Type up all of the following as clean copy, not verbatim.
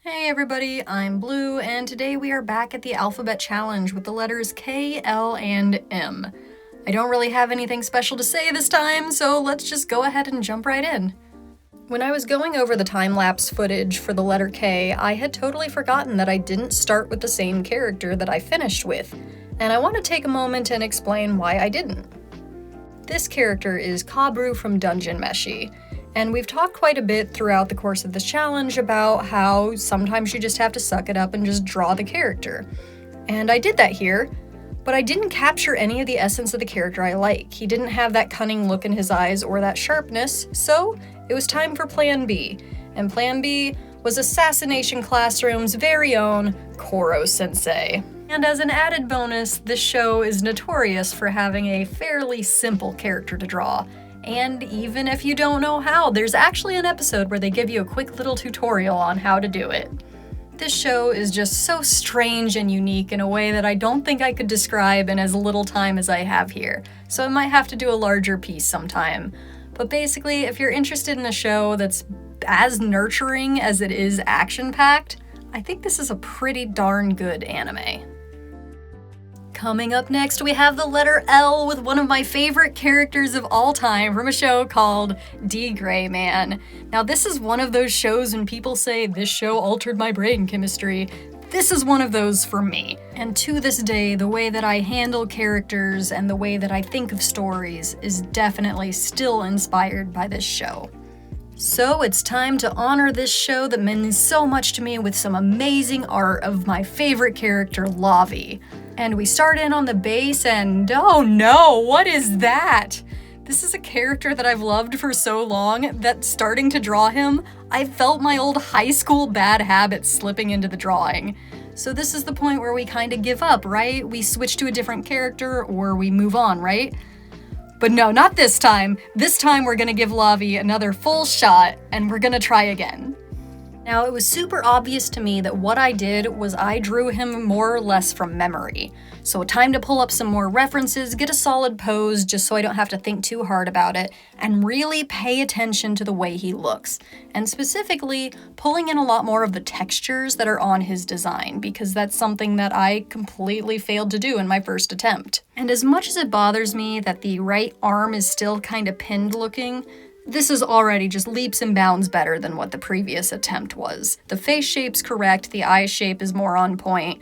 Hey everybody, I'm Blue, and today we are back at the alphabet challenge with the letters K, L, and M. I don't really have anything special to say this time, so let's just go ahead and jump right in. When I was going over the time-lapse footage for the letter K, I had totally forgotten that I didn't start with the same character that I finished with, and I want to take a moment and explain why I didn't. This character is Kabru from Dungeon Meshi. And we've talked quite a bit throughout the course of this challenge about how sometimes you just have to suck it up and just draw the character. And I did that here, but I didn't capture any of the essence of the character I like. He didn't have that cunning look in his eyes or that sharpness, so it was time for Plan B. And Plan B was Assassination Classroom's very own Koro-sensei. And as an added bonus, this show is notorious for having a fairly simple character to draw. And even if you don't know how, there's actually an episode where they give you a quick little tutorial on how to do it. This show is just so strange and unique in a way that I don't think I could describe in as little time as I have here, so I might have to do a larger piece sometime. But basically, if you're interested in a show that's as nurturing as it is action-packed, I think this is a pretty darn good anime. Coming up next, we have the letter L with one of my favorite characters of all time from a show called D. Gray Man. Now, this is one of those shows when people say, this show altered my brain chemistry. This is one of those for me. And to this day, the way that I handle characters and the way that I think of stories is definitely still inspired by this show. So it's time to honor this show that means so much to me with some amazing art of my favorite character, Lavi. And we start in on the base and oh no, what is that? This is a character that I've loved for so long that starting to draw him, I felt my old high school bad habits slipping into the drawing. So this is the point where we kind of give up, right? We switch to a different character or we move on, right? But no, not this time. This time we're gonna give Lavi another full shot and we're gonna try again. Now, it was super obvious to me that what I did was I drew him more or less from memory. So time to pull up some more references, get a solid pose just so I don't have to think too hard about it, and really pay attention to the way he looks. And specifically, pulling in a lot more of the textures that are on his design, because that's something that I completely failed to do in my first attempt. And as much as it bothers me that the right arm is still kind of pinned looking, this is already just leaps and bounds better than what the previous attempt was. The face shape's correct, the eye shape is more on point.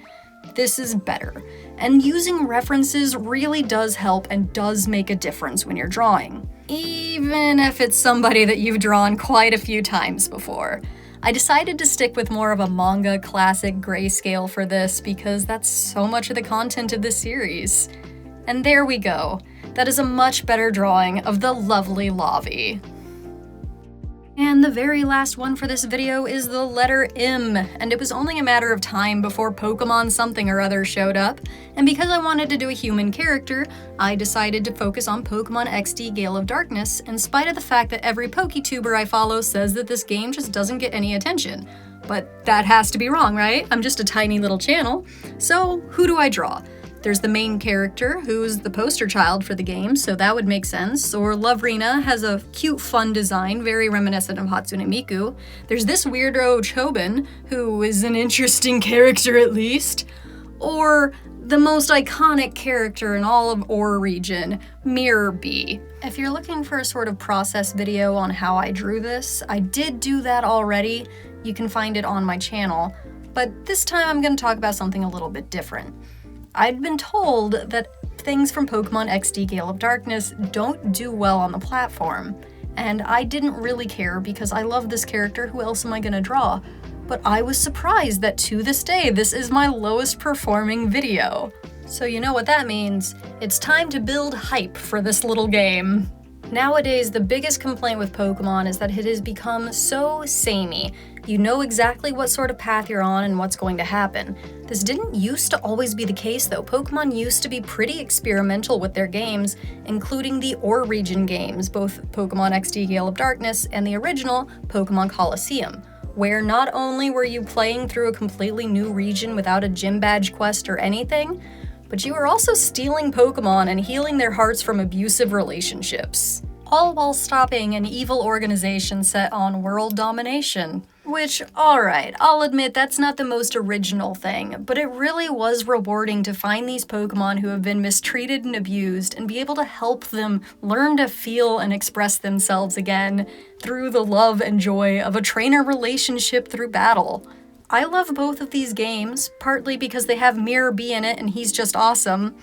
This is better. And using references really does help and does make a difference when you're drawing, even if it's somebody that you've drawn quite a few times before. I decided to stick with more of a manga classic grayscale for this because that's so much of the content of this series. And there we go. That is a much better drawing of the lovely Lavi. And the very last one for this video is the letter M, and it was only a matter of time before Pokemon something or other showed up, and because I wanted to do a human character, I decided to focus on Pokemon XD Gale of Darkness, in spite of the fact that every PokeTuber I follow says that this game just doesn't get any attention. But that has to be wrong, right? I'm just a tiny little channel. So who do I draw? There's the main character, who's the poster child for the game, so that would make sense. Or Lovrina has a cute, fun design, very reminiscent of Hatsune Miku. There's this weirdo Chobin, who is an interesting character at least. Or the most iconic character in all of OR region, Mirror Bee. If you're looking for a sort of process video on how I drew this, I did do that already. You can find it on my channel. But this time I'm going to talk about something a little bit different. I'd been told that things from Pokemon XD Gale of Darkness don't do well on the platform, and I didn't really care because I love this character, who else am I gonna draw? But I was surprised that to this day, this is my lowest performing video. So you know what that means. It's time to build hype for this little game. Nowadays, the biggest complaint with Pokemon is that it has become so samey. You know exactly what sort of path you're on and what's going to happen. This didn't used to always be the case though. Pokemon used to be pretty experimental with their games, including the OR region games, both Pokemon XD Gale of Darkness and the original Pokemon Colosseum, where not only were you playing through a completely new region without a gym badge quest or anything, but you were also stealing Pokemon and healing their hearts from abusive relationships. all while stopping an evil organization set on world domination. Which, alright, I'll admit that's not the most original thing, but it really was rewarding to find these Pokemon who have been mistreated and abused and be able to help them learn to feel and express themselves again through the love and joy of a trainer relationship through battle. I love both of these games, partly because they have Mirror B in it and he's just awesome,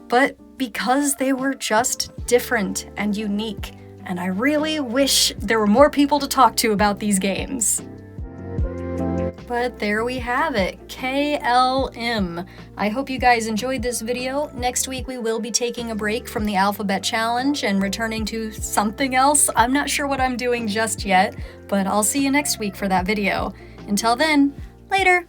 but because they were just different and unique, and I really wish there were more people to talk to about these games. But there we have it, KLM. I hope you guys enjoyed this video. Next week we will be taking a break from the Alphabet Challenge and returning to something else. I'm not sure what I'm doing just yet, but I'll see you next week for that video. Until then, later!